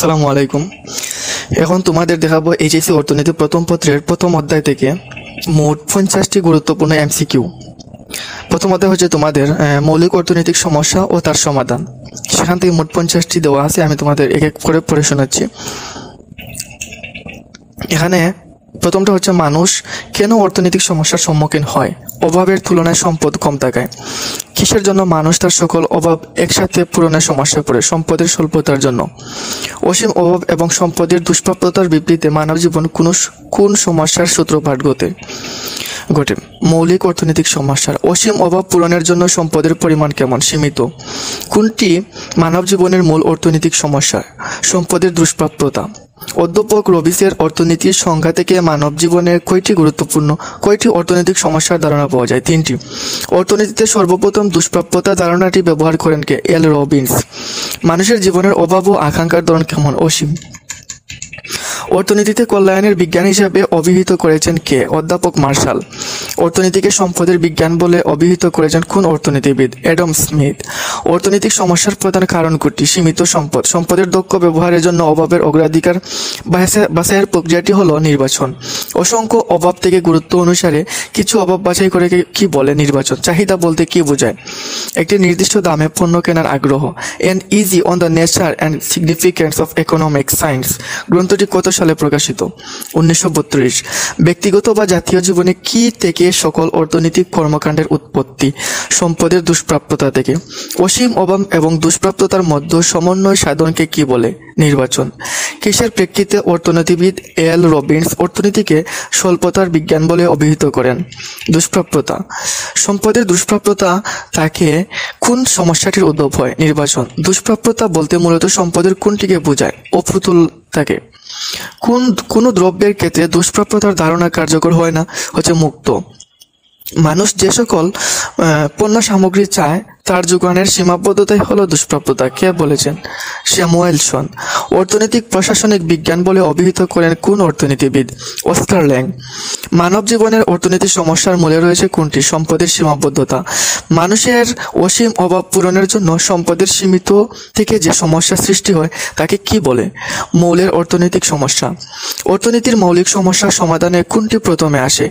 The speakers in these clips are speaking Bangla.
আসসালামু আলাইকুম। এখন তোমাদের দেখাবো এইচএসসি অর্থনীতি প্রথম পত্রের প্রথম অধ্যায় থেকে মোট 50টি গুরুত্বপূর্ণ এমসিকিউ। প্রথম অধ্যায় হচ্ছে তোমাদের মৌলিক অর্থনৈতিক সমস্যা ও তার সমাধান। সেখান থেকে মোট 50টি দেওয়া আছে, আমি তোমাদের এক এক করে পড়ে শোনাচ্ছি। এখানে প্রথমটা হচ্ছে মানুষ কেন অর্থনৈতিক সমস্যার সম্মুখীন হয়? অভাবের তুলনায় সম্পদ কম থাকায়। কিসের জন্য মানুষ তার সকল অভাব একসাথে পূরণের সমস্যায় পড়ে? সম্পদের স্বল্পতার জন্য। অসীম অভাব এবং সম্পদের দুষ্প্রাপ্যতার বিপরীতে মানব জীবন কোন সমস্যার সূত্রপাত ঘটে? মৌলিক অর্থনৈতিক সমস্যার অসীম অভাব পূরণের জন্য সম্পদের পরিমাণ কেমন? সীমিত। কোনটি মানব জীবনের মূল অর্থনৈতিক সমস্যা? সম্পদের দুষ্প্রাপ্যতা। অধ্যাপক রবিসের অর্থনীতির সংজ্ঞা থেকে মানব জীবনের কয়টি অর্থনৈতিক সমস্যার ধারণা পাওয়া যায়? 3টি। অর্থনীতিতে সর্বপ্রথম দুষ্প্রাপ্যতা ধারণাটি ব্যবহার করেন কে? এল রবিন্স। মানুষের জীবনের অভাব ও আকাঙ্ক্ষার ধরন কেমন? অসীম। অর্থনীতিতে কল্যাণের বিজ্ঞান হিসাবে অভিহিত করেছেন কে? অধ্যাপক মার্শাল। অর্থনীতিকে সম্পদের বিজ্ঞান বলে অভিহিত করেছেন কোন অর্থনীতিবিদ? Adam Smith. অর্থনৈতিক সমস্যার প্রধান কারণ কোনটি? সীমিত সম্পদ। সম্পদের দক্ষ ব্যবহারের জন্য অভাবের অগ্রাধিকার বাছাইয়ের প্রক্রিয়াটি হলো নির্বাচন। অসংখ্য অভাব থেকে গুরুত্ব অনুসারে কিছু অভাব বাছাই করে কি বলে? নির্বাচন। চাহিদা বলতে কি বোঝায়? একটি নির্দিষ্ট দামে পণ্য কেনার আগ্রহ। An easy on the nature and significance of economic science গ্রন্থটি কত সালে প্রকাশিত? 1932। ব্যক্তিগত বা জাতীয় জীবনে কি থেকে সকল অর্থনৈতিক কর্মকাণ্ডের উৎপত্তি? সম্পদের দুষ্প্রাপ্যতা থেকে। অসীম অভাব এবং দুষ্প্রাপ্যতার মধ্যে সমন্বয় সাধনকে কি বলে? নির্বাচন। কিসের প্রেক্ষিতে অর্থনীতিবিদ এল রবিন্স অর্থনীতিকে স্বল্পতার বিজ্ঞান বলে অভিহিত করেন? দুষ্প্রাপ্যতা। সম্পদের দুষ্প্রাপ্যতা তাকে কোন সমস্যাটির উদ্ভব হয়? নির্বাচন। দুষ্প্রাপ্যতা বলতে মূলত সম্পদের কোনটিকে বোঝায়? অপ্রতুল থাকে। কোন দ্রব্যের ক্ষেত্রে দুষ্প্রাপ্যতার ধারণা কার্যকর হয় না? হচ্ছে মুক্ত। মানুষ যে সকল পণ্য সামগ্রী চায় তার যোগানের সীমাবদ্ধতাই হলো দুষ্প্রাপ্যতা। কে বলেছেন? স্যামুয়েলসন। অর্থনৈতিক প্রশাসনিক বিজ্ঞান বলে অভিহিত করেন কোন অর্থনীতিবিদ? অস্কার ল্যাং। মানব জীবনের অর্থনৈতিক সমস্যার মূলে রয়েছে কোনটি? সম্পদের সীমাবদ্ধতা। মানুষের অসীম অভাব পূরণের জন্য সম্পদের সীমিত থেকে যে সমস্যা সৃষ্টি হয় তাকে কি বলে? মৌলের অর্থনৈতিক সমস্যা। অর্থনীতির মৌলিক সমস্যা সমাধানে কোনটি প্রথমে আসে?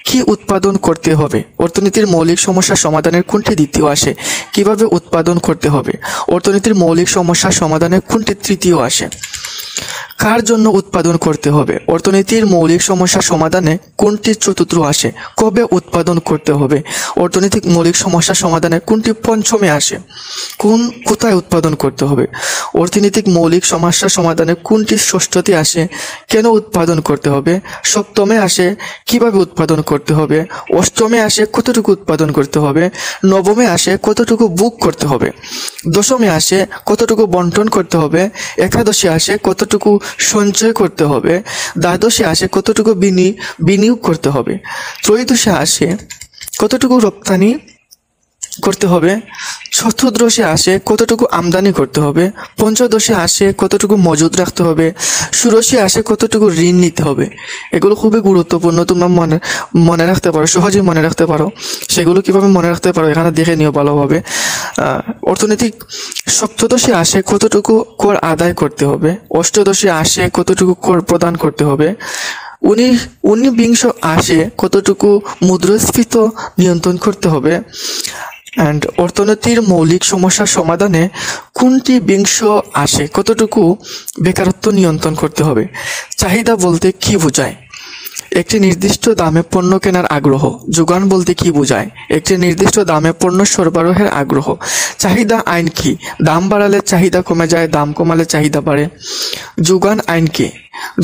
কি উৎপাদন করতে হবে? অর্থনীতির মৌলিক সমস্যা সমাধানের কোনটি দ্বিতীয় আসে? কিভাবে উৎপাদন করতে হবে? অর্থনীতির মৌলিক সমস্যা সমাধানে কোনটি তৃতীয় আসে? কার জন্য উৎপাদন করতে হবে? অর্থনীতির মৌলিক সমস্যা সমাধানে কোনটি চতুর্থ আসে? কবে উৎপাদন করতে হবে? অর্থনৈতিক মৌলিক সমস্যা সমাধানে কোনটি পঞ্চমে আসে? কোথায় উৎপাদন করতে হবে? অর্থনৈতিক মৌলিক সমস্যা সমাধানে কোনটি ষষ্ঠতে আসে? কেন উৎপাদন করতে হবে? সপ্তমে আসে কিভাবে উৎপাদন করতে হবে? অষ্টমে আসে কতটুকু উৎপাদন করতে হবে? নবমে আসে কতটুকু বুক করতে হবে? দশমে আসে কতটুকু বন্টন করতে হবে? একাদশে আসে কতটুকু সঞ্চয় করতে হবে? দ্বাদশে আসে কতটুকু বিনিয়োগ করতে হবে? ত্রয়োদশে আসে কতটুকু রপ্তানি করতে হবে? চতুর্দশে আসে কতটুকু আমদানি করতে হবে? পঞ্চদশে আসে কতটুকু মজুদ রাখতে হবে? ষোড়শে আসে কতটুকু ঋণ নিতে হবে? এগুলো খুবই গুরুত্বপূর্ণ, তোমরা মনে রাখতে পারো, সহজেই মনে রাখতে পারো। সেগুলো কিভাবে মনে রাখতে পারো এখানে দেখে নিও ভালোভাবে। অর্থনৈতিক সপ্তদশে আসে কতটুকু কর আদায় করতে হবে? অষ্টদশে আসে কতটুকু কর প্রদান করতে হবে? ঊনবিংশ আসে কতটুকু মুদ্রাস্ফীতি নিয়ন্ত্রণ করতে হবে? অ্যান্ড অর্থনীতির মৌলিক সমস্যার সমাধানে কোনটি বিংশ আসে কতটুকু বেকারত্ব নিয়ন্ত্রণ করতে হবে? চাহিদা বলতে কি বোঝায়? একটি নির্দিষ্ট দামে পণ্য কেনার আগ্রহ। যোগান বলতে কি বোঝায়? একটি নির্দিষ্ট দামে পণ্য সরবরাহের আগ্রহ। চাহিদা আইন কি? দাম বাড়ালে চাহিদা কমে যায়, দাম কমালে চাহিদা বাড়ে। যোগান আইন কি?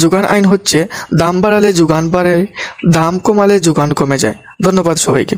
যোগান আইন হচ্ছে দাম বাড়ালে যোগান বাড়ে, দাম কমালে যোগান কমে যায়। ধন্যবাদ সবাইকে।